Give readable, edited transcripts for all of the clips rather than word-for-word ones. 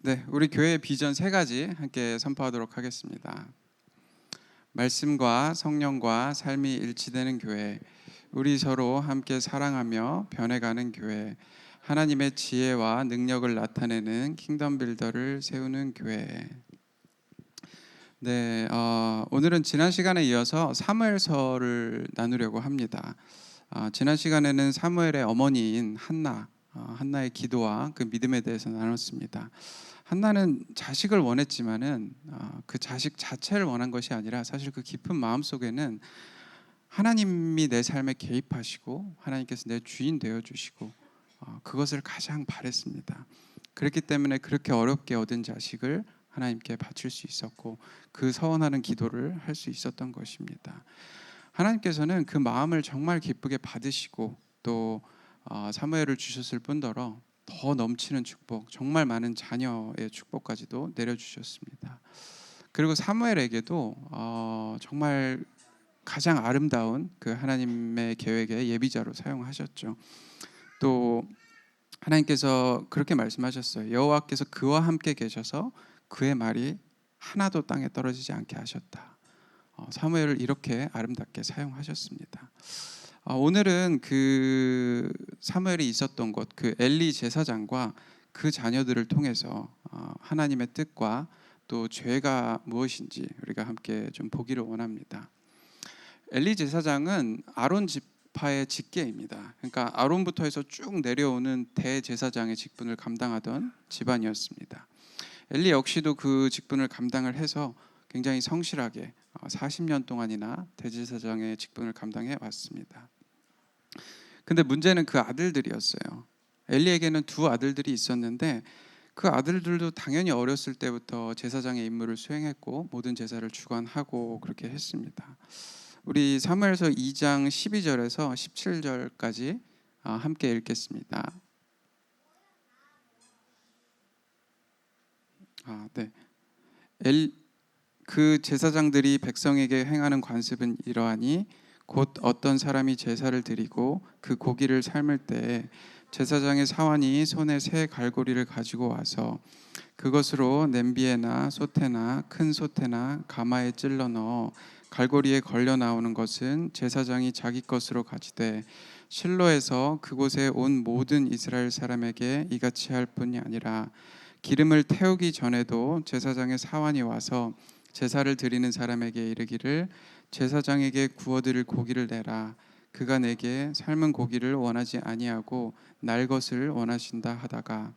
네, 우리 교회의 비전 세 가지 함께 선포하도록 하겠습니다. 말씀과 성령과 삶이 일치되는 교회, 우리 서로 함께 사랑하며 변해가는 교회, 하나님의 지혜와 능력을 나타내는 킹덤 빌더를 세우는 교회. 네, 오늘은 지난 시간에 이어서 사무엘서를 나누려고 합니다. 지난 시간에는 사무엘의 어머니인 한나의 기도와 그 믿음에 대해서 나눴습니다. 한나는 자식을 원했지만은 그 자식 자체를 원한 것이 아니라 사실 그 깊은 마음 속에는 하나님이 내 삶에 개입하시고 하나님께서 내 주인 되어 주시고 그것을 가장 바랬습니다. 그렇기 때문에 그렇게 어렵게 얻은 자식을 하나님께 바칠 수 있었고 그 서원하는 기도를 할 수 있었던 것입니다. 하나님께서는 그 마음을 정말 기쁘게 받으시고 또 사무엘을 주셨을 뿐더러 더 넘치는 축복, 정말 많은 자녀의 축복까지도 내려주셨습니다. 그리고 사무엘에게도 정말 가장 아름다운 그 하나님의 계획의 예비자로 사용하셨죠. 또 하나님께서 그렇게 말씀하셨어요. 여호와께서 그와 함께 계셔서 그의 말이 하나도 땅에 떨어지지 않게 하셨다. 사무엘을 이렇게 아름답게 사용하셨습니다. 오늘은 그 사무엘이 있었던 곳, 그 엘리 제사장과 그 자녀들을 통해서 하나님의 뜻과 또 죄가 무엇인지 우리가 함께 좀 보기를 원합니다. 엘리 제사장은 아론 지파의 직계입니다. 그러니까 아론부터 해서 쭉 내려오는 대제사장의 직분을 감당하던 집안이었습니다. 엘리 역시도 그 직분을 감당을 해서 굉장히 성실하게 40년 동안이나 대제사장의 직분을 감당해 왔습니다. 근데 문제는 그 아들들이었어요. 엘리에게는 두 아들들이 있었는데 그 아들들도 당연히 어렸을 때부터 제사장의 임무를 수행했고 모든 제사를 주관하고 그렇게 했습니다. 우리 사무엘서 2장 12절에서 17절까지 함께 읽겠습니다. 네. 그 제사장들이 백성에게 행하는 관습은 이러하니 곧 어떤 사람이 제사를 드리고 그 고기를 삶을 때 제사장의 사환이 손에 새 갈고리를 가지고 와서 그것으로 냄비에나 솥에나 큰 솥에나 가마에 찔러 넣어 갈고리에 걸려 나오는 것은 제사장이 자기 것으로 가지되 실로에서 그곳에 온 모든 이스라엘 사람에게 이같이 할 뿐이 아니라 기름을 태우기 전에도 제사장의 사환이 와서 제사를 드리는 사람에게 이르기를 제사장에게 구워드릴 고기를 내라. 그가 내게 삶은 고기를 원하지 아니하고 날 것을 원하신다 하다가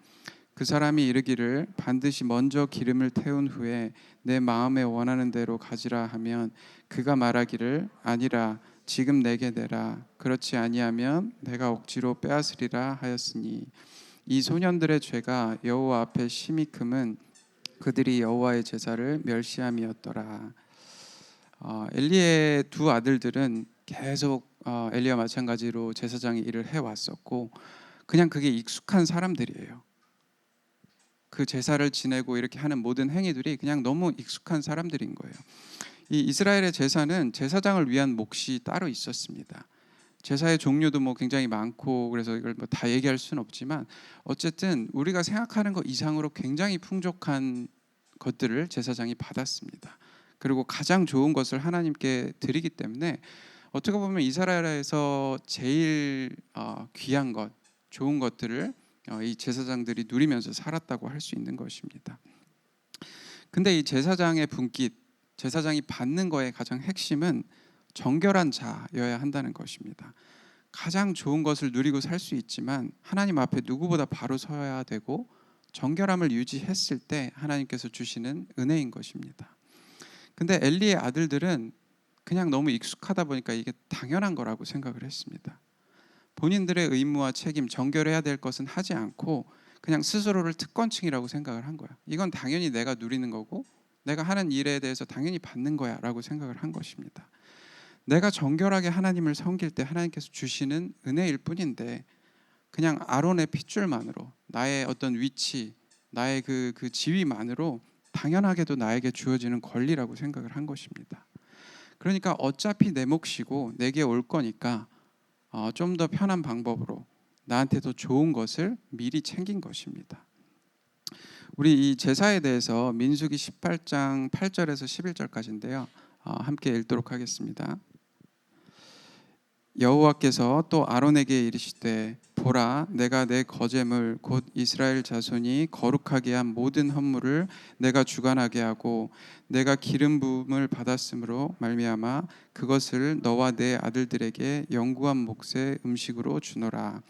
그 사람이 이르기를 반드시 먼저 기름을 태운 후에 내 마음에 원하는 대로 가지라 하면 그가 말하기를 아니라 지금 내게 내라. 그렇지 아니하면 내가 억지로 빼앗으리라 하였으니 이 소년들의 죄가 여호와 앞에 심히 크면 그들이 여호와의 제사를 멸시함이었더라. 엘리의 두 아들들은 계속 엘리와 마찬가지로 제사장의 일을 해왔었고 그냥 그게 익숙한 사람들이에요. 그 제사를 지내고 이렇게 하는 모든 행위들이 그냥 너무 익숙한 사람들인 거예요. 이 이스라엘의 제사는 제사장을 위한 몫이 따로 있었습니다. 제사의 종류도 뭐 굉장히 많고 그래서 이걸 뭐 다 얘기할 수는 없지만 어쨌든 우리가 생각하는 것 이상으로 굉장히 풍족한 것들을 제사장이 받았습니다. 그리고 가장 좋은 것을 하나님께 드리기 때문에 어떻게 보면 이스라엘에서 제일 귀한 것, 좋은 것들을 이 제사장들이 누리면서 살았다고 할 수 있는 것입니다. 근데 이 제사장의 분깃, 제사장이 받는 거의 가장 핵심은 정결한 자여야 한다는 것입니다. 가장 좋은 것을 누리고 살 수 있지만 하나님 앞에 누구보다 바로 서야 되고 정결함을 유지했을 때 하나님께서 주시는 은혜인 것입니다. 근데 엘리의 아들들은 그냥 너무 익숙하다 보니까 이게 당연한 거라고 생각을 했습니다. 본인들의 의무와 책임, 정결해야 될 것은 하지 않고 그냥 스스로를 특권층이라고 생각을 한 거야. 이건 당연히 내가 누리는 거고 내가 하는 일에 대해서 당연히 받는 거야 라고 생각을 한 것입니다. 내가 정결하게 하나님을 섬길 때 하나님께서 주시는 은혜일 뿐인데 그냥 아론의 핏줄만으로 나의 어떤 위치, 나의 그 지위만으로 당연하게도 나에게 주어지는 권리라고 생각을 한 것입니다. 그러니까 어차피 내 몫이고 내게 올 거니까 좀 더 편한 방법으로 나한테 더 좋은 것을 미리 챙긴 것입니다. 우리 이 제사에 대해서 민수기 18장 8절에서 11절까지인데요. 함께 읽도록 하겠습니다. 여호와께서 또 아론에게 이르시되 보라 내가 내 거제물 곧 이스라엘 자손이 거룩하게 한 모든 헌물을 내가 주관하게 하고 내가 기름 부음을 받았으므로 말미암아 그것을 너와 내 아들들에게 영구한 몫의 음식으로 주노라.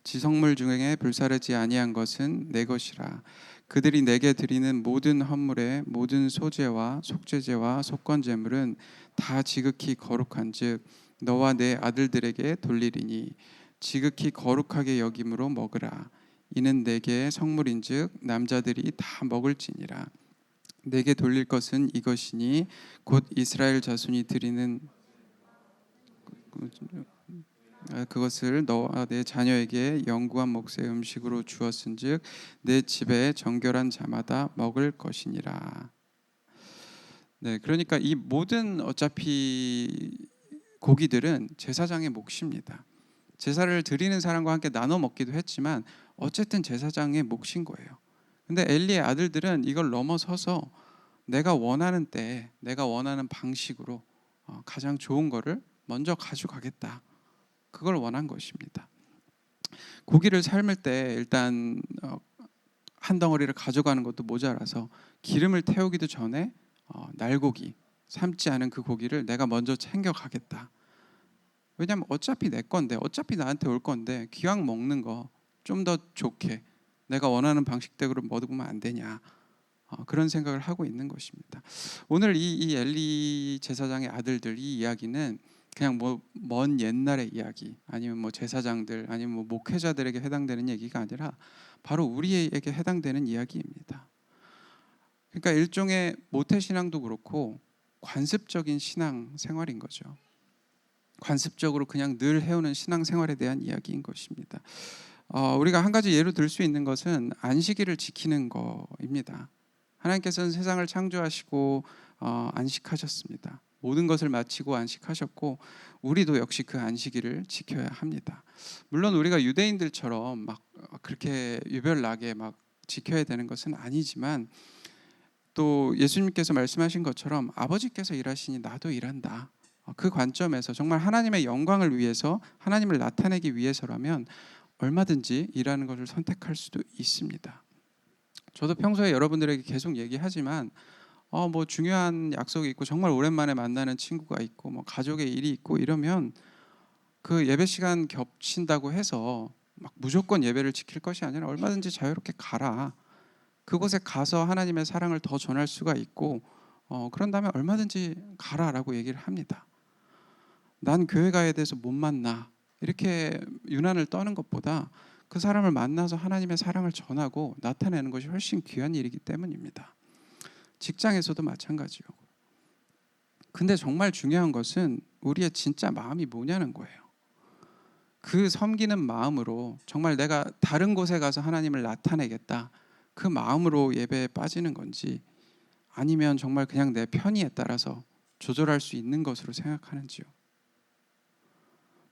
지성물 중에 불사르지 아니한 것은 내 것이라. 그들이 내게 드리는 모든 헌물의 모든 소제와 속죄제와 속건제물은 다 지극히 거룩한즉 너와 내 아들들에게 돌리리니 지극히 거룩하게 여김으로 먹으라. 이는 내게 성물인즉 남자들이 다 먹을지니라. 내게 돌릴 것은 이것이니 곧 이스라엘 자손이 드리는 그것을 너와 내 자녀에게 영구한 몫의 음식으로 주었은즉 내 집에 정결한 자마다 먹을 것이니라. 네, 그러니까 이 모든 어차피 고기들은 제사장의 몫입니다. 제사를 드리는 사람과 함께 나눠 먹기도 했지만 어쨌든 제사장의 몫인 거예요. 근데 엘리의 아들들은 이걸 넘어서서 내가 원하는 때에 내가 원하는 방식으로 가장 좋은 거를 먼저 가져가겠다. 그걸 원한 것입니다. 고기를 삶을 때 일단 한 덩어리를 가져가는 것도 모자라서 기름을 태우기도 전에 날고기 삶지 않은 그 고기를 내가 먼저 챙겨가겠다. 왜냐하면 어차피 내 건데 어차피 나한테 올 건데 기왕 먹는 거 좀 더 좋게 내가 원하는 방식대로 먹으면 안 되냐. 그런 생각을 하고 있는 것입니다. 오늘 이 엘리 제사장의 아들들 이 이야기는 그냥 뭐 먼 옛날의 이야기 아니면 뭐 제사장들 아니면 뭐 목회자들에게 해당되는 얘기가 아니라 바로 우리에게 해당되는 이야기입니다. 그러니까 일종의 모태신앙도 그렇고 관습적인 신앙 생활인 거죠. 관습적으로 그냥 늘 해오는 신앙 생활에 대한 이야기인 것입니다. 우리가 한 가지 예로 들 수 있는 것은 안식일을 지키는 거입니다. 하나님께서는 세상을 창조하시고 안식하셨습니다. 모든 것을 마치고 안식하셨고 우리도 역시 그 안식일을 지켜야 합니다. 물론 우리가 유대인들처럼 막 그렇게 유별나게 막 지켜야 되는 것은 아니지만 또 예수님께서 말씀하신 것처럼 아버지께서 일하시니 나도 일한다. 그 관점에서 정말 하나님의 영광을 위해서 하나님을 나타내기 위해서라면 얼마든지 일하는 것을 선택할 수도 있습니다. 저도 평소에 여러분들에게 계속 얘기하지만 뭐 중요한 약속이 있고 정말 오랜만에 만나는 친구가 있고 뭐 가족의 일이 있고 이러면 그 예배 시간 겹친다고 해서 막 무조건 예배를 지킬 것이 아니라 얼마든지 자유롭게 가라. 그곳에 가서 하나님의 사랑을 더 전할 수가 있고 그런 다음에 얼마든지 가라라고 얘기를 합니다. 난 교회 가야 돼서 못 만나 이렇게 유난을 떠는 것보다 그 사람을 만나서 하나님의 사랑을 전하고 나타내는 것이 훨씬 귀한 일이기 때문입니다. 직장에서도 마찬가지요. 근데 정말 중요한 것은 우리의 진짜 마음이 뭐냐는 거예요. 그 섬기는 마음으로 정말 내가 다른 곳에 가서 하나님을 나타내겠다. 그 마음으로 예배에 빠지는 건지 아니면 정말 그냥 내 편의에 따라서 조절할 수 있는 것으로 생각하는지요.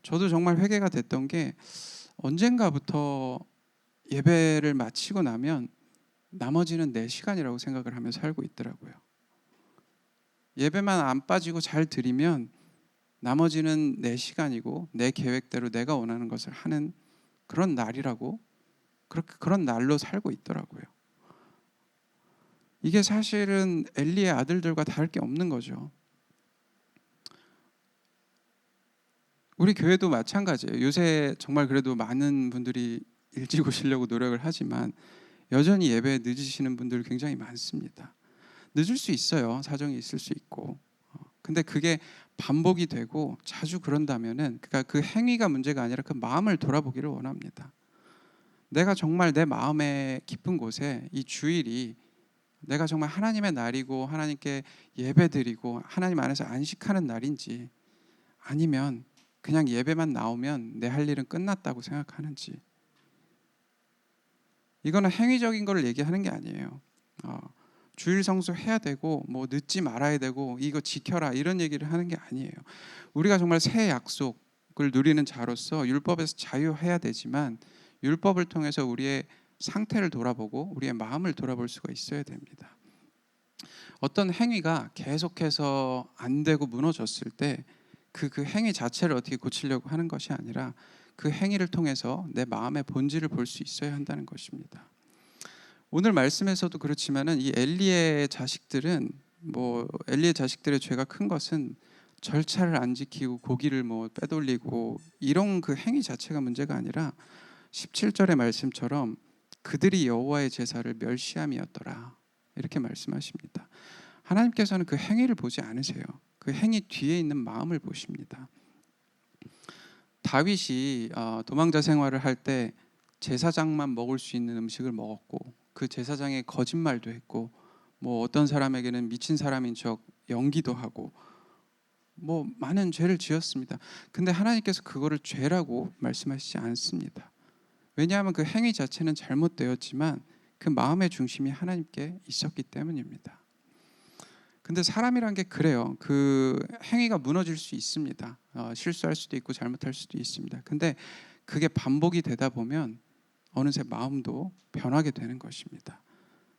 저도 정말 회개가 됐던 게 언젠가부터 예배를 마치고 나면 나머지는 내 시간이라고 생각을 하며 살고 있더라고요. 예배만 안 빠지고 잘 드리면 나머지는 내 시간이고 내 계획대로 내가 원하는 것을 하는 그런 날이라고 그런 날로 살고 있더라고요. 이게 사실은 엘리의 아들들과 다를 게 없는 거죠. 우리 교회도 마찬가지예요. 요새 정말 그래도 많은 분들이 일찍 오시려고 노력을 하지만 여전히 예배에 늦으시는 분들 굉장히 많습니다. 늦을 수 있어요. 사정이 있을 수 있고. 근데 그게 반복이 되고 자주 그런다면은 그러니까 그 행위가 문제가 아니라 그 마음을 돌아보기를 원합니다. 내가 정말 내 마음의 깊은 곳에 이 주일이 내가 정말 하나님의 날이고 하나님께 예배드리고 하나님 안에서 안식하는 날인지 아니면 그냥 예배만 나오면 내 할 일은 끝났다고 생각하는지. 이거는 행위적인 거를 얘기하는 게 아니에요. 주일 성수 해야 되고 뭐 늦지 말아야 되고 이거 지켜라 이런 얘기를 하는 게 아니에요. 우리가 정말 새 약속을 누리는 자로서 율법에서 자유해야 되지만 율법을 통해서 우리의 상태를 돌아보고 우리의 마음을 돌아볼 수가 있어야 됩니다. 어떤 행위가 계속해서 안 되고 무너졌을 때 그 행위 자체를 어떻게 고치려고 하는 것이 아니라 그 행위를 통해서 내 마음의 본질을 볼 수 있어야 한다는 것입니다. 오늘 말씀에서도 그렇지만은 이 엘리의 자식들은 엘리의 자식들의 죄가 큰 것은 절차를 안 지키고 고기를 빼돌리고 이런 그 행위 자체가 문제가 아니라 17절의 말씀처럼 그들이 여호와의 제사를 멸시함이었더라. 이렇게 말씀하십니다. 하나님께서는 그 행위를 보지 않으세요. 그 행위 뒤에 있는 마음을 보십니다. 다윗이 도망자 생활을 할 때 제사장만 먹을 수 있는 음식을 먹었고 그 제사장의 거짓말도 했고 어떤 사람에게는 미친 사람인 척 연기도 하고 많은 죄를 지었습니다. 근데 하나님께서 그거를 죄라고 말씀하시지 않습니다. 왜냐하면 그 행위 자체는 잘못되었지만 그 마음의 중심이 하나님께 있었기 때문입니다. 근데 사람이란 게 그래요. 그 행위가 무너질 수 있습니다. 실수할 수도 있고 잘못할 수도 있습니다. 근데 그게 반복이 되다 보면 어느새 마음도 변하게 되는 것입니다.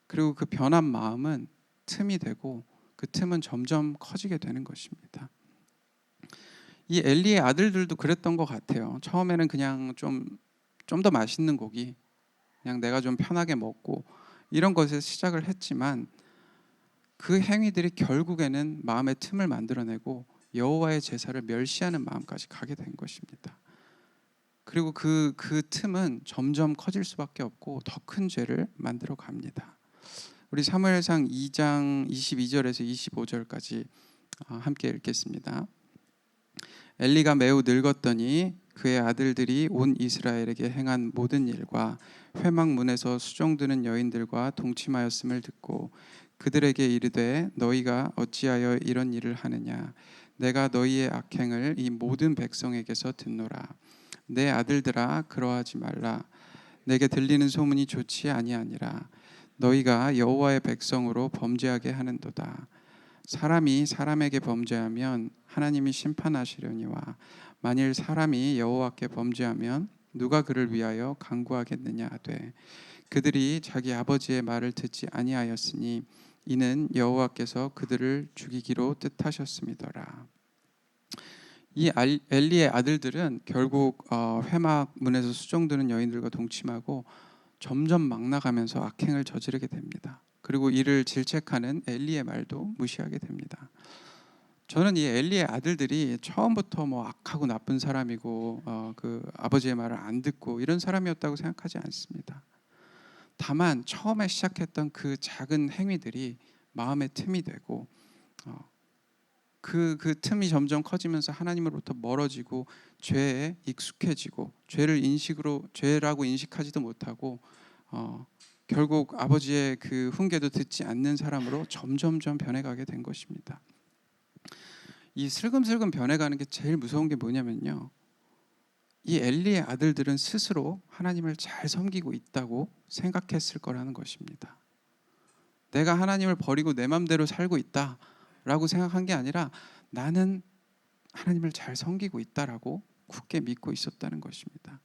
그리고 그 변한 마음은 틈이 되고 그 틈은 점점 커지게 되는 것입니다. 이 엘리의 아들들도 그랬던 것 같아요. 처음에는 그냥 좀 더 맛있는 고기, 그냥 내가 좀 편하게 먹고 이런 것에 시작을 했지만 그 행위들이 결국에는 마음의 틈을 만들어내고 여호와의 제사를 멸시하는 마음까지 가게 된 것입니다. 그리고 그 틈은 점점 커질 수밖에 없고 더 큰 죄를 만들어 갑니다. 우리 사무엘상 2장 22절에서 25절까지 함께 읽겠습니다. 엘리가 매우 늙었더니 그의 아들들이 온 이스라엘에게 행한 모든 일과 회막문에서 수종드는 여인들과 동침하였음을 듣고 그들에게 이르되 너희가 어찌하여 이런 일을 하느냐 내가 너희의 악행을 이 모든 백성에게서 듣노라. 내 아들들아 그러하지 말라. 내게 들리는 소문이 좋지 아니하니라. 너희가 여호와의 백성으로 범죄하게 하는도다. 사람이 사람에게 범죄하면 하나님이 심판하시려니와 만일 사람이 여호와께 범죄하면 누가 그를 위하여 간구하겠느냐 하되 그들이 자기 아버지의 말을 듣지 아니하였으니 이는 여호와께서 그들을 죽이기로 뜻하셨음이더라. 이 엘리의 아들들은 결국 회막 문에서 수종드는 여인들과 동침하고 점점 막 나가면서 악행을 저지르게 됩니다. 그리고 이를 질책하는 엘리의 말도 무시하게 됩니다. 저는 이 엘리의 아들들이 처음부터 악하고 나쁜 사람이고 그 아버지의 말을 안 듣고 이런 사람이었다고 생각하지 않습니다. 다만 처음에 시작했던 그 작은 행위들이 마음의 틈이 되고 그 틈이 점점 커지면서 하나님으로부터 멀어지고 죄에 익숙해지고 죄라고 인식하지도 못하고 결국 아버지의 그 훈계도 듣지 않는 사람으로 점점점 변해가게 된 것입니다. 이 슬금슬금 변해가는 게 제일 무서운 게 뭐냐면요, 이 엘리의 아들들은 스스로 하나님을 잘 섬기고 있다고 생각했을 거라는 것입니다. 내가 하나님을 버리고 내 맘대로 살고 있다라고 생각한 게 아니라 나는 하나님을 잘 섬기고 있다라고 굳게 믿고 있었다는 것입니다.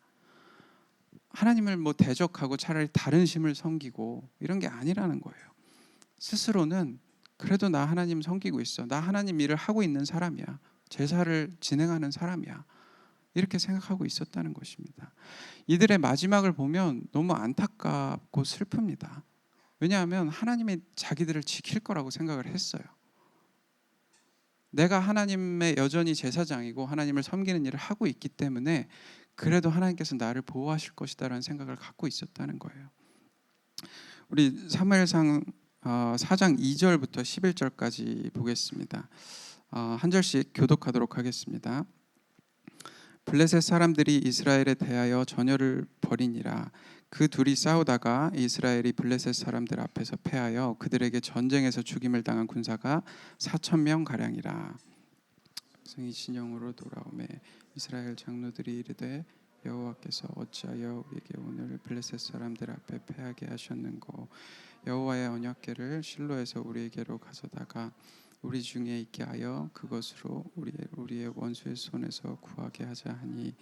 하나님을 대적하고 차라리 다른 신을 섬기고 이런 게 아니라는 거예요. 스스로는 그래도 나 하나님 섬기고 있어. 나 하나님 일을 하고 있는 사람이야. 제사를 진행하는 사람이야. 이렇게 생각하고 있었다는 것입니다. 이들의 마지막을 보면 너무 안타깝고 슬픕니다. 왜냐하면 하나님이 자기들을 지킬 거라고 생각을 했어요. 내가 하나님의 여전히 제사장이고 하나님을 섬기는 일을 하고 있기 때문에 그래도 하나님께서 나를 보호하실 것이다라는 생각을 갖고 있었다는 거예요. 우리 사무엘상 4장 2절부터 11절까지 보겠습니다. 한 절씩 교독하도록 하겠습니다. 블레셋 사람들이 이스라엘에 대하여 전열을 벌이니라. 그 둘이 싸우다가 이스라엘이 블레셋 사람들 앞에서 패하여 그들에게 전쟁에서 죽임을 당한 군사가 4,000명 가량이라. 백성이 진영으로 돌아오매 이스라엘 장로들이 이르되 여호와께서 어찌하여 우리에게 오늘 블레셋 사람들 앞에 패하게 하셨는고 여호와의 언약궤를 실로에서 우리에게로 가져다가 우리 중에 있게 하여 그것으로 우리의 원수의 손에서 구하게 하자 하니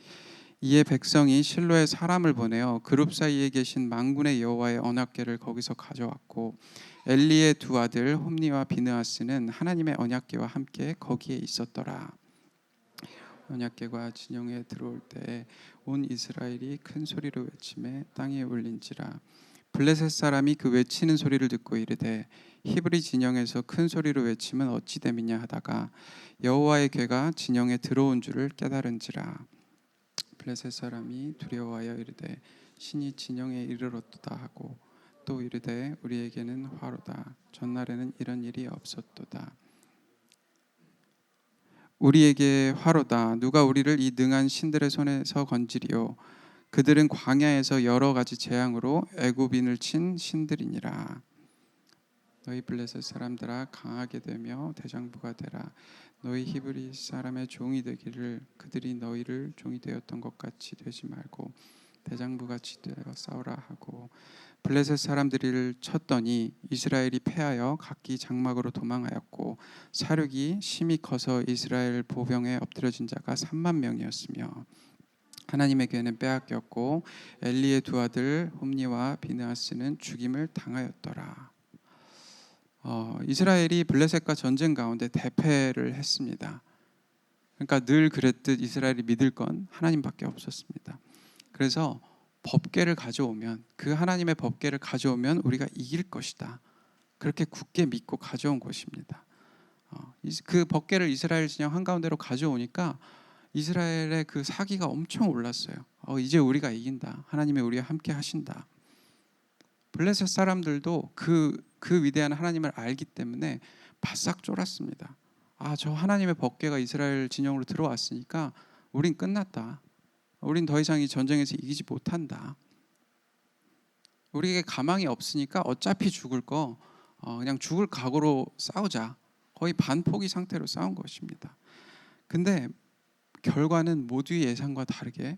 이에 백성이 실로에 사람을 보내어 그룹 사이에 계신 만군의 여호와의 언약궤를 거기서 가져왔고 엘리의 두 아들 홈니와 비느하스는 하나님의 언약궤와 함께 거기에 있었더라. 언약궤가 진영에 들어올 때 온 이스라엘이 큰 소리로 외치매 땅에 울린지라. 블레셋 사람이 그 외치는 소리를 듣고 이르되 히브리 진영에서 큰 소리로 외치면 어찌 됨이냐 하다가 여호와의 궤가 진영에 들어온 줄을 깨달은지라. 블레셋 사람이 두려워하여 이르되 신이 진영에 이르렀도다 하고 또 이르되 우리에게는 화로다. 전날에는 이런 일이 없었도다. 우리에게 화로다. 누가 우리를 이 능한 신들의 손에서 건지리요. 그들은 광야에서 여러 가지 재앙으로 애굽인을 친 신들이니라. 너희 블레셋 사람들아 강하게 되며 대장부가 되라. 너희 히브리 사람의 종이 되기를 그들이 너희를 종이 되었던 것 같이 되지 말고 대장부같이 되어 싸우라 하고 블레셋 사람들을 쳤더니 이스라엘이 패하여 각기 장막으로 도망하였고 사륙이 심히 커서 이스라엘 보병에 엎드려진 자가 3만 명이었으며 하나님의 궤는 빼앗겼고 엘리의 두 아들 홈니와 비느하스는 죽임을 당하였더라. 이스라엘이 블레셋과 전쟁 가운데 대패를 했습니다. 그러니까 늘 그랬듯 이스라엘이 믿을 건 하나님밖에 없었습니다. 그래서 법궤를 가져오면 그 하나님의 법궤를 가져오면 우리가 이길 것이다. 그렇게 굳게 믿고 가져온 것입니다. 그 법궤를 이스라엘 진영 한가운데로 가져오니까 이스라엘의 그 사기가 엄청 올랐어요. 이제 우리가 이긴다. 하나님이 우리와 함께 하신다. 블레셋 사람들도 그 위대한 하나님을 알기 때문에 바싹 쫄았습니다. 저 하나님의 법궤가 이스라엘 진영으로 들어왔으니까 우린 끝났다. 우린 더 이상 이 전쟁에서 이기지 못한다. 우리에게 가망이 없으니까 어차피 죽을 거 그냥 죽을 각오로 싸우자. 거의 반포기 상태로 싸운 것입니다. 근데 결과는 모두의 예상과 다르게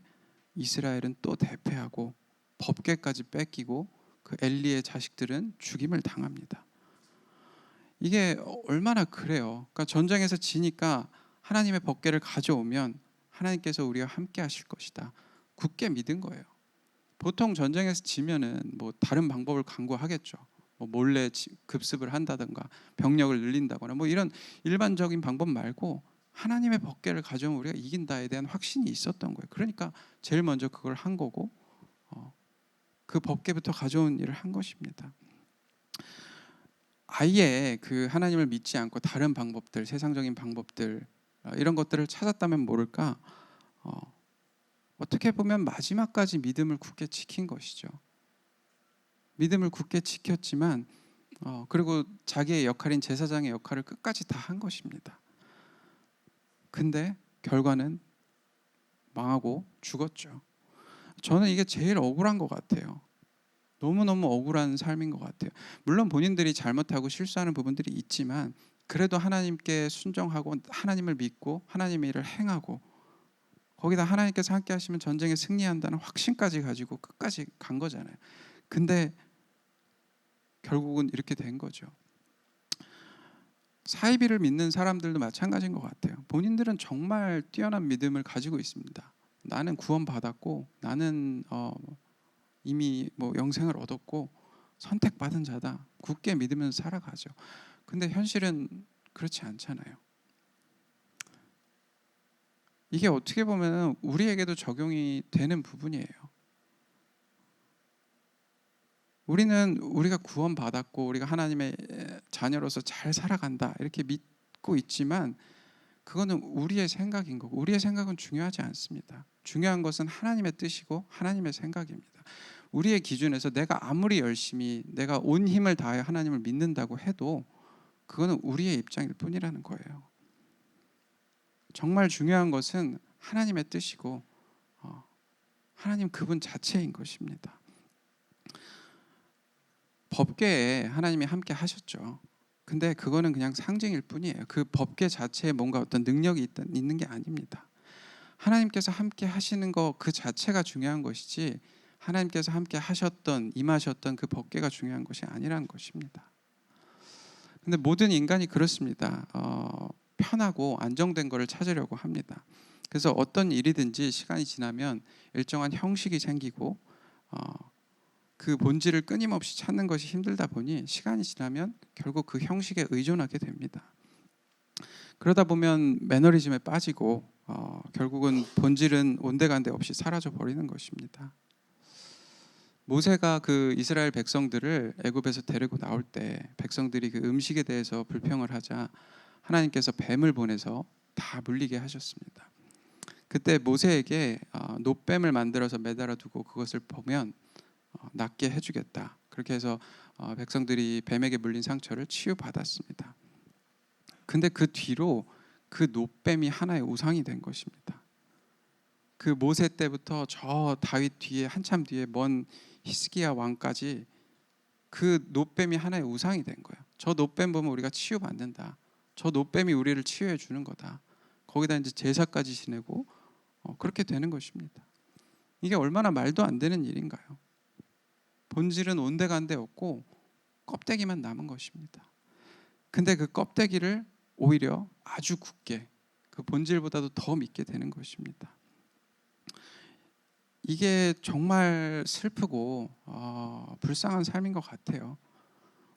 이스라엘은 또 대패하고 법궤까지 뺏기고 그 엘리의 자식들은 죽임을 당합니다. 이게 얼마나 그래요. 그러니까 전쟁에서 지니까 하나님의 법궤를 가져오면 하나님께서 우리와 함께 하실 것이다. 굳게 믿은 거예요. 보통 전쟁에서 지면은 뭐 다른 방법을 강구하겠죠. 뭐 몰래 급습을 한다든가 병력을 늘린다거나 뭐 이런 일반적인 방법 말고 하나님의 법궤를 가져오면 우리가 이긴다에 대한 확신이 있었던 거예요. 그러니까 제일 먼저 그걸 한 거고 그 법궤부터 가져온 일을 한 것입니다. 아예 그 하나님을 믿지 않고 다른 방법들, 세상적인 방법들 이런 것들을 찾았다면 모를까 어떻게 보면 마지막까지 믿음을 굳게 지킨 것이죠. 믿음을 굳게 지켰지만 그리고 자기의 역할인 제사장의 역할을 끝까지 다 한 것입니다. 근데 결과는 망하고 죽었죠. 저는 이게 제일 억울한 것 같아요. 너무너무 억울한 삶인 것 같아요. 물론 본인들이 잘못하고 실수하는 부분들이 있지만 그래도 하나님께 순종하고 하나님을 믿고 하나님의 일을 행하고 거기다 하나님께서 함께 하시면 전쟁에 승리한다는 확신까지 가지고 끝까지 간 거잖아요. 근데 결국은 이렇게 된 거죠. 사이비를 믿는 사람들도 마찬가지인 것 같아요. 본인들은 정말 뛰어난 믿음을 가지고 있습니다. 나는 구원받았고 나는 이미 뭐 영생을 얻었고 선택받은 자다. 굳게 믿으면서 살아가죠. 근데 현실은 그렇지 않잖아요. 이게 어떻게 보면 우리에게도 적용이 되는 부분이에요. 우리는 우리가 구원받았고 우리가 하나님의 자녀로서 잘 살아간다 이렇게 믿고 있지만 그거는 우리의 생각인 거고 우리의 생각은 중요하지 않습니다. 중요한 것은 하나님의 뜻이고 하나님의 생각입니다. 우리의 기준에서 내가 아무리 열심히 내가 온 힘을 다해 하나님을 믿는다고 해도 그거는 우리의 입장일 뿐이라는 거예요. 정말 중요한 것은 하나님의 뜻이고 하나님 그분 자체인 것입니다. 법궤에 하나님이 함께 하셨죠. 근데 그거는 그냥 상징일 뿐이에요. 그 법궤 자체에 뭔가 어떤 능력이 있는 게 아닙니다. 하나님께서 함께 하시는 거 그 자체가 중요한 것이지 하나님께서 함께 하셨던 임하셨던 그 법궤가 중요한 것이 아니라는 것입니다. 근데 모든 인간이 그렇습니다. 편하고 안정된 것을 찾으려고 합니다. 그래서 어떤 일이든지 시간이 지나면 일정한 형식이 생기고 그 본질을 끊임없이 찾는 것이 힘들다 보니 시간이 지나면 결국 그 형식에 의존하게 됩니다. 그러다 보면 매너리즘에 빠지고 결국은 본질은 온데간데 없이 사라져 버리는 것입니다. 모세가 그 이스라엘 백성들을 애굽에서 데리고 나올 때 백성들이 그 음식에 대해서 불평을 하자 하나님께서 뱀을 보내서 다 물리게 하셨습니다. 그때 모세에게 놋뱀을 만들어서 매달아 두고 그것을 보면 낫게 해주겠다. 그렇게 해서 백성들이 뱀에게 물린 상처를 치유받았습니다. 근데 그 뒤로 그 놋뱀이 하나의 우상이 된 것입니다. 그 모세 때부터 저 다윗 뒤에 한참 뒤에 먼 히스기야 왕까지 그 놋뱀이 하나의 우상이 된 거예요. 저 놋뱀 보면 우리가 치유받는다. 저 놋뱀이 우리를 치유해 주는 거다. 거기다 이제 제사까지 지내고 그렇게 되는 것입니다. 이게 얼마나 말도 안 되는 일인가요? 본질은 온데간데 없고 껍데기만 남은 것입니다. 근데 그 껍데기를 오히려 아주 굳게 그 본질보다도 더 믿게 되는 것입니다. 이게 정말 슬프고 불쌍한 삶인 것 같아요.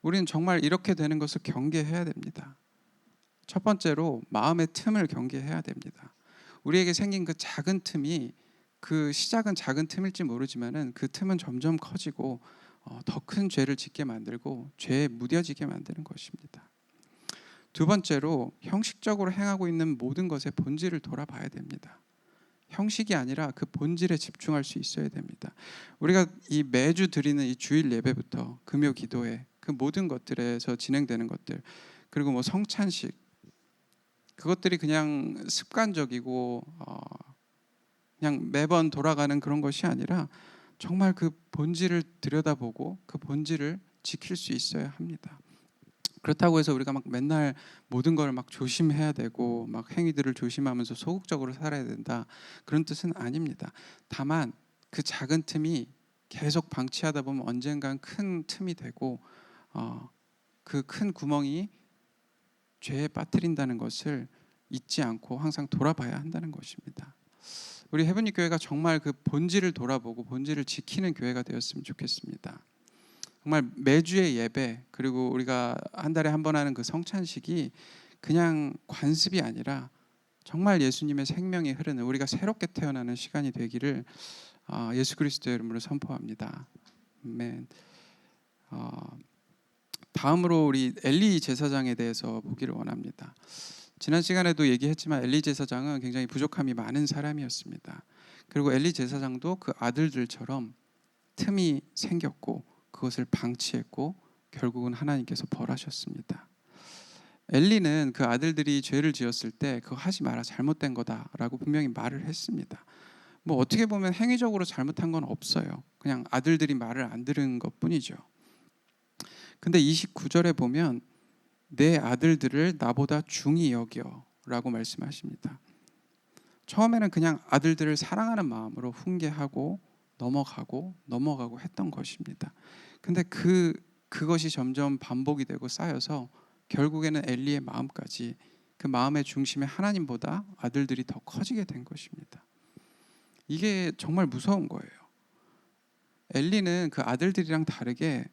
우리는 정말 이렇게 되는 것을 경계해야 됩니다. 첫 번째로 마음의 틈을 경계해야 됩니다. 우리에게 생긴 그 작은 틈이 그 시작은 작은 틈일지 모르지만은 그 틈은 점점 커지고 더 큰 죄를 짓게 만들고 죄에 무뎌지게 만드는 것입니다. 두 번째로 형식적으로 행하고 있는 모든 것의 본질을 돌아봐야 됩니다. 형식이 아니라 그 본질에 집중할 수 있어야 됩니다. 우리가 이 매주 드리는 이 주일 예배부터 금요 기도회 그 모든 것들에서 진행되는 것들 그리고 뭐 성찬식 그것들이 그냥 습관적이고 그냥 매번 돌아가는 그런 것이 아니라 정말 그 본질을 들여다보고 그 본질을 지킬 수 있어야 합니다. 그렇다고 해서 우리가 막 맨날 모든 걸 막 조심해야 되고 막 행위들을 조심하면서 소극적으로 살아야 된다 그런 뜻은 아닙니다. 다만 그 작은 틈이 계속 방치하다 보면 언젠간 큰 틈이 되고 그 큰 구멍이 죄에 빠뜨린다는 것을 잊지 않고 항상 돌아봐야 한다는 것입니다. 우리 헤븐리 교회가 정말 그 본질을 돌아보고 본질을 지키는 교회가 되었으면 좋겠습니다. 정말 매주의 예배 그리고 우리가 한 달에 한 번 하는 그 성찬식이 그냥 관습이 아니라 정말 예수님의 생명이 흐르는 우리가 새롭게 태어나는 시간이 되기를 예수 그리스도의 이름으로 선포합니다. 아멘. 다음으로 우리 엘리 제사장에 대해서 보기를 원합니다. 지난 시간에도 얘기했지만 엘리 제사장은 굉장히 부족함이 많은 사람이었습니다. 그리고 엘리 제사장도 그 아들들처럼 틈이 생겼고 그것을 방치했고 결국은 하나님께서 벌하셨습니다. 엘리는 그 아들들이 죄를 지었을 때 그거 하지 마라 잘못된 거다라고 분명히 말을 했습니다. 뭐 어떻게 보면 행위적으로 잘못한 건 없어요. 그냥 아들들이 말을 안 들은 것뿐이죠. 근데 29절에 보면 내 아들들을 나보다 중히 여겨라고 말씀하십니다. 처음에는 그냥 아들들을 사랑하는 마음으로 훈계하고 넘어가고 했던 것입니다. 근데 그것이 점점 반복이 되고 쌓여서 결국에는 엘리의 마음까지 그 마음의 중심에 하나님보다 아들들이 더 커지게 된 것입니다. 이게 정말 무서운 거예요. 엘리는 그 아들들이랑 다르게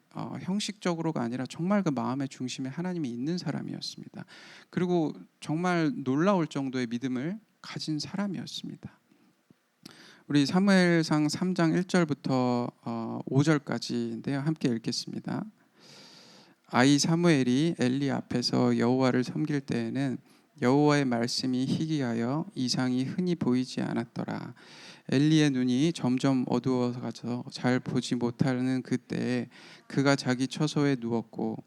형식적으로가 아니라 정말 그 마음의 중심에 하나님이 있는 사람이었습니다. 그리고 정말 놀라울 정도의 믿음을 가진 사람이었습니다. 우리 사무엘상 3장 1절부터 5절까지인데요. 함께 읽겠습니다. 아이 사무엘이 엘리 앞에서 여호와를 섬길 때에는 여호와의 말씀이 희귀하여 이상이 흔히 보이지 않았더라. 엘리의 눈이 점점 어두워서 가서 잘 보지 못하는 그때에 그가 자기 처소에 누웠고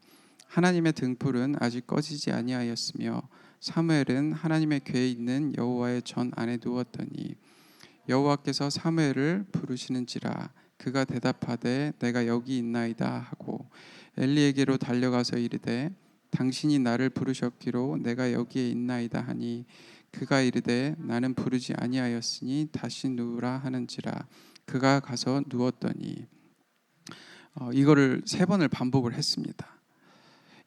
하나님의 등불은 아직 꺼지지 아니하였으며 사무엘은 하나님의 궤에 있는 여호와의 전 안에 누웠더니 여호와께서 사무엘을 부르시는지라 그가 대답하되 내가 여기 있나이다 하고 엘리에게로 달려가서 이르되 당신이 나를 부르셨기로 내가 여기에 있나이다 하니 그가 이르되 나는 부르지 아니하였으니 다시 누우라 하는지라 그가 가서 누웠더니 이거를 3번을 반복을 했습니다.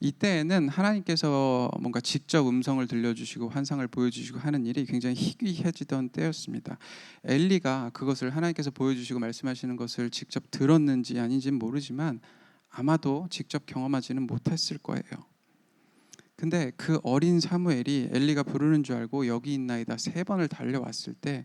이때에는 하나님께서 뭔가 직접 음성을 들려주시고 환상을 보여주시고 하는 일이 굉장히 희귀해지던 때였습니다. 엘리가 그것을 하나님께서 보여주시고 말씀하시는 것을 직접 들었는지 아닌지는 모르지만 아마도 직접 경험하지는 못했을 거예요. 근데 그 어린 사무엘이 엘리가 부르는 줄 알고 여기 있나이다 3번을 달려왔을 때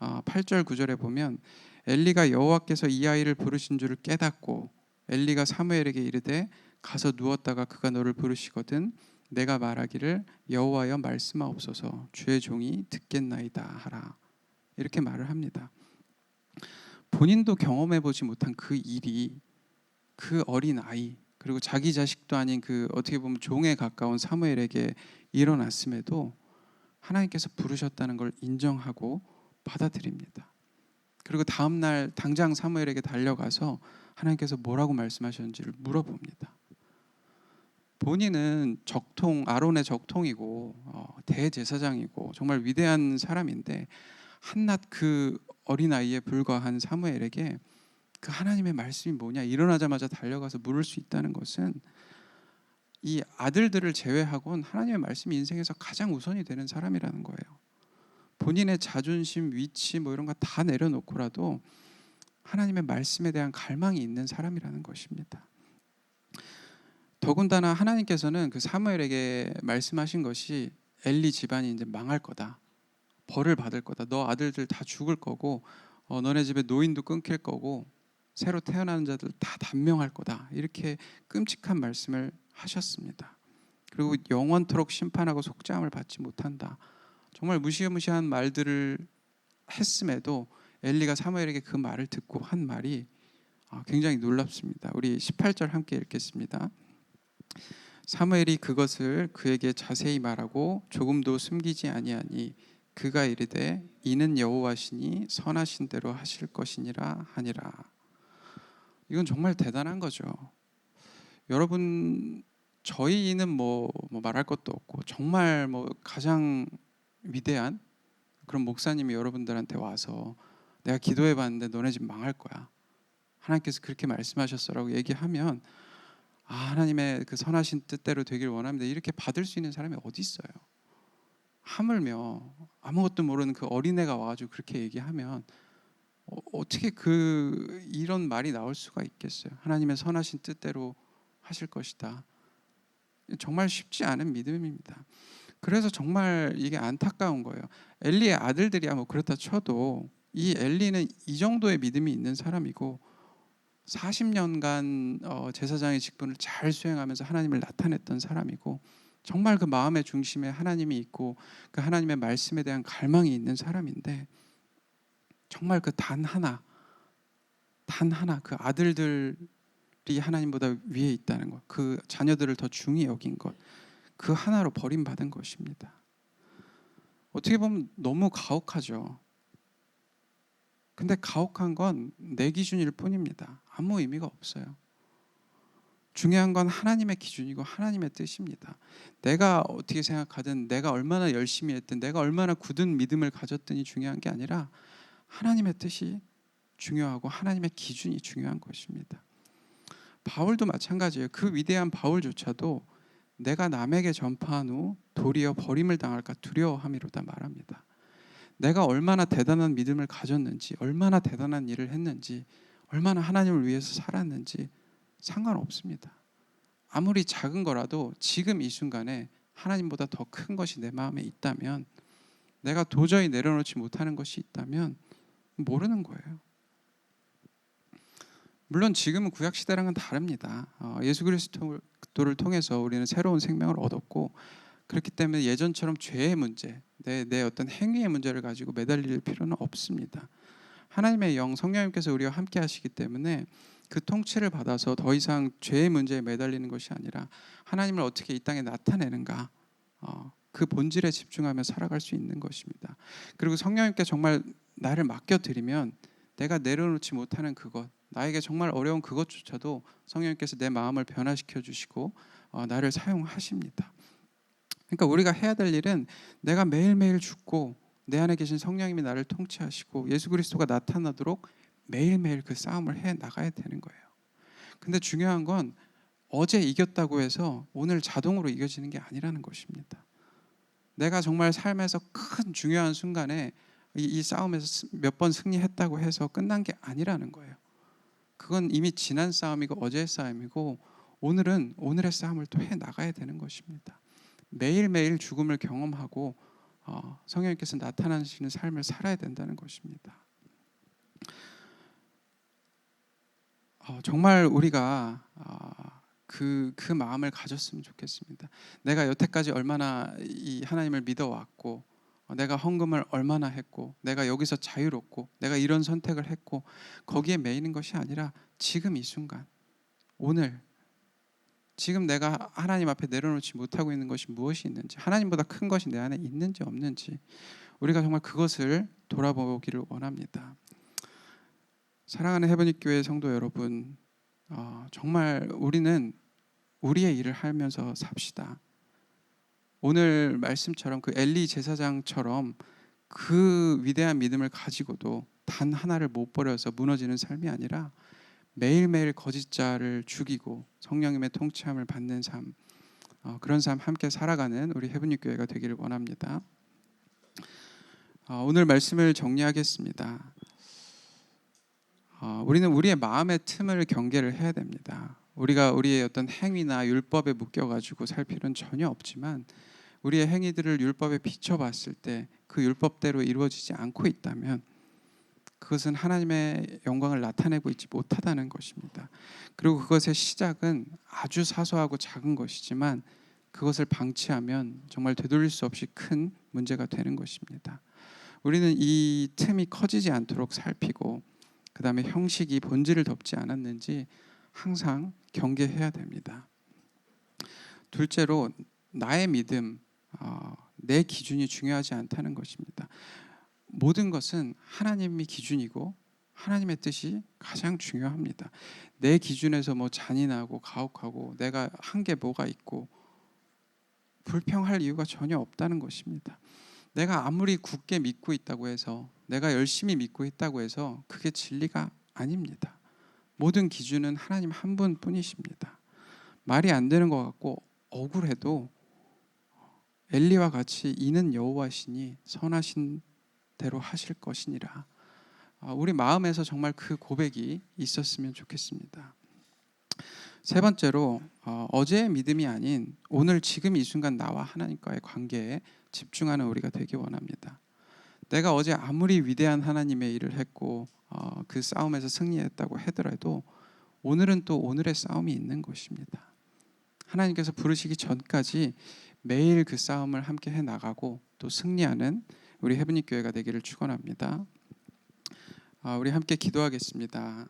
8절 9절에 보면 엘리가 여호와께서 이 아이를 부르신 줄을 깨닫고 엘리가 사무엘에게 이르되 가서 누웠다가 그가 너를 부르시거든 내가 말하기를 여호와여 말씀하옵소서 주의 종이 듣겠나이다 하라. 이렇게 말을 합니다. 본인도 경험해 보지 못한 그 일이 그 어린 아이 그리고 자기 자식도 아닌 그 어떻게 보면 종에 가까운 사무엘에게 일어났음에도 하나님께서 부르셨다는 걸 인정하고 받아들입니다. 그리고 다음 날 당장 사무엘에게 달려가서 하나님께서 뭐라고 말씀하셨는지를 물어봅니다. 본인은 적통 아론의 적통이고 대제사장이고 정말 위대한 사람인데 한낱 그 어린아이에 불과한 사무엘에게 그 하나님의 말씀이 뭐냐 일어나자마자 달려가서 물을 수 있다는 것은 이 아들들을 제외하고는 하나님의 말씀이 인생에서 가장 우선이 되는 사람이라는 거예요. 본인의 자존심, 위치 뭐 이런 거 다 내려놓고라도 하나님의 말씀에 대한 갈망이 있는 사람이라는 것입니다. 더군다나 하나님께서는 그 사무엘에게 말씀하신 것이 엘리 집안이 이제 망할 거다. 벌을 받을 거다. 너 아들들 다 죽을 거고 너네 집에 노인도 끊길 거고 새로 태어나는 자들 다 단명할 거다. 이렇게 끔찍한 말씀을 하셨습니다. 그리고 영원토록 심판하고 속죄함을 받지 못한다. 정말 무시무시한 말들을 했음에도 엘리가 사무엘에게 그 말을 듣고 한 말이 굉장히 놀랍습니다. 우리 18절 함께 읽겠습니다. 사무엘이 그것을 그에게 자세히 말하고 조금도 숨기지 아니하니 그가 이르되 이는 여호와시니 선하신 대로 하실 것이니라 하니라. 이건 정말 대단한 거죠. 여러분 저희는 뭐 말할 것도 없고 정말 가장 위대한 그런 목사님이 여러분들한테 와서 내가 기도해 봤는데 너네 집 망할 거야. 하나님께서 그렇게 말씀하셨어라고 얘기하면 하나님의 그 선하신 뜻대로 되길 원합니다. 이렇게 받을 수 있는 사람이 어디 있어요? 하물며 아무것도 모르는 그 어린애가 와가지고 그렇게 얘기하면 어떻게 이런 말이 나올 수가 있겠어요? 하나님의 선하신 뜻대로 하실 것이다. 정말 쉽지 않은 믿음입니다. 그래서 정말 이게 안타까운 거예요. 엘리의 아들들이야 뭐 그렇다 쳐도 이 엘리는 이 정도의 믿음이 있는 사람이고 40년간 제사장의 직분을 잘 수행하면서 하나님을 나타냈던 사람이고 정말 그 마음의 중심에 하나님이 있고 그 하나님의 말씀에 대한 갈망이 있는 사람인데 정말 그 단 하나 그 아들들이 하나님보다 위에 있다는 것, 그 자녀들을 더 중히 여긴 것, 그 하나로 버림받은 것입니다. 어떻게 보면 너무 가혹하죠. 근데 가혹한 건 내 기준일 뿐입니다. 아무 의미가 없어요. 중요한 건 하나님의 기준이고 하나님의 뜻입니다. 내가 어떻게 생각하든 내가 얼마나 열심히 했든 내가 얼마나 굳은 믿음을 가졌든이 중요한 게 아니라 하나님의 뜻이 중요하고 하나님의 기준이 중요한 것입니다. 바울도 마찬가지예요. 그 위대한 바울조차도 내가 남에게 전파한 후 도리어 버림을 당할까 두려워함이로다 말합니다. 내가 얼마나 대단한 믿음을 가졌는지, 얼마나 대단한 일을 했는지, 얼마나 하나님을 위해서 살았는지 상관없습니다. 아무리 작은 거라도 지금 이 순간에 하나님보다 더 큰 것이 내 마음에 있다면, 내가 도저히 내려놓지 못하는 것이 있다면 모르는 거예요. 물론 지금은 구약 시대랑은 다릅니다. 예수 그리스도를 통해서 우리는 새로운 생명을 얻었고 그렇기 때문에 예전처럼 죄의 문제, 내 어떤 행위의 문제를 가지고 매달릴 필요는 없습니다. 하나님의 영 성령님께서 우리와 함께 하시기 때문에 그 통치를 받아서 더 이상 죄의 문제에 매달리는 것이 아니라 하나님을 어떻게 이 땅에 나타내는가, 그 본질에 집중하며 살아갈 수 있는 것입니다. 그리고 성령님께 정말 나를 맡겨드리면 내가 내려놓지 못하는 그것, 나에게 정말 어려운 그것조차도 성령님께서 내 마음을 변화시켜 주시고 나를 사용하십니다. 그러니까 우리가 해야 될 일은 내가 매일매일 죽고 내 안에 계신 성령님이 나를 통치하시고 예수 그리스도가 나타나도록 매일매일 그 싸움을 해 나가야 되는 거예요. 근데 중요한 건 어제 이겼다고 해서 오늘 자동으로 이겨지는 게 아니라는 것입니다. 내가 정말 삶에서 큰 중요한 순간에 이 싸움에서 몇 번 승리했다고 해서 끝난 게 아니라는 거예요. 그건 이미 지난 싸움이고 어제의 싸움이고 오늘은 오늘의 싸움을 또 해 나가야 되는 것입니다. 매일매일 죽음을 경험하고 성령님께서 나타나시는 삶을 살아야 된다는 것입니다. 정말 우리가 그 마음을 가졌으면 좋겠습니다. 내가 여태까지 얼마나 이 하나님을 믿어왔고, 내가 헌금을 얼마나 했고, 내가 여기서 자유롭고, 내가 이런 선택을 했고, 거기에 매이는 것이 아니라 지금 이 순간, 오늘, 지금 내가 하나님 앞에 내려놓지 못하고 있는 것이 무엇이 있는지, 하나님보다 큰 것이 내 안에 있는지 없는지, 우리가 정말 그것을 돌아보기를 원합니다. 사랑하는 헤브닉 교회 성도 여러분, 정말 우리는 우리의 일을 하면서 삽시다. 오늘 말씀처럼 그 엘리 제사장처럼 그 위대한 믿음을 가지고도 단 하나를 못 버려서 무너지는 삶이 아니라 매일매일 거짓자를 죽이고 성령님의 통치함을 받는 삶, 그런 삶 함께 살아가는 우리 헤브닉 교회가 되기를 원합니다. 오늘 말씀을 정리하겠습니다. 우리는 우리의 마음의 틈을 경계를 해야 됩니다. 우리가 우리의 어떤 행위나 율법에 묶여가지고 살 필요는 전혀 없지만 우리의 행위들을 율법에 비춰봤을 때 그 율법대로 이루어지지 않고 있다면 그것은 하나님의 영광을 나타내고 있지 못하다는 것입니다. 그리고 그것의 시작은 아주 사소하고 작은 것이지만 그것을 방치하면 정말 되돌릴 수 없이 큰 문제가 되는 것입니다. 우리는 이 틈이 커지지 않도록 살피고 그 다음에 형식이 본질을 덮지 않았는지 항상 경계해야 됩니다. 둘째로 나의 믿음, 내 기준이 중요하지 않다는 것입니다. 모든 것은 하나님이 기준이고 하나님의 뜻이 가장 중요합니다. 내 기준에서 뭐 잔인하고 가혹하고 내가 한 게 뭐가 있고 불평할 이유가 전혀 없다는 것입니다. 내가 아무리 굳게 믿고 있다고 해서 내가 열심히 믿고 있다고 해서 그게 진리가 아닙니다. 모든 기준은 하나님 한 분뿐이십니다. 말이 안 되는 것 같고 억울해도 엘리와 같이 이는 여호와시니 선하신 대로 하실 것이니라. 우리 마음에서 정말 그 고백이 있었으면 좋겠습니다. 세 번째로 어제의 믿음이 아닌 오늘 지금 이 순간 나와 하나님과의 관계에 집중하는 우리가 되기 원합니다. 내가 어제 아무리 위대한 하나님의 일을 했고 그 싸움에서 승리했다고 하더라도 오늘은 또 오늘의 싸움이 있는 것입니다. 하나님께서 부르시기 전까지 매일 그 싸움을 함께 해나가고 또 승리하는 우리 헤브닉 교회가 되기를 축원합니다. 우리 함께 기도하겠습니다.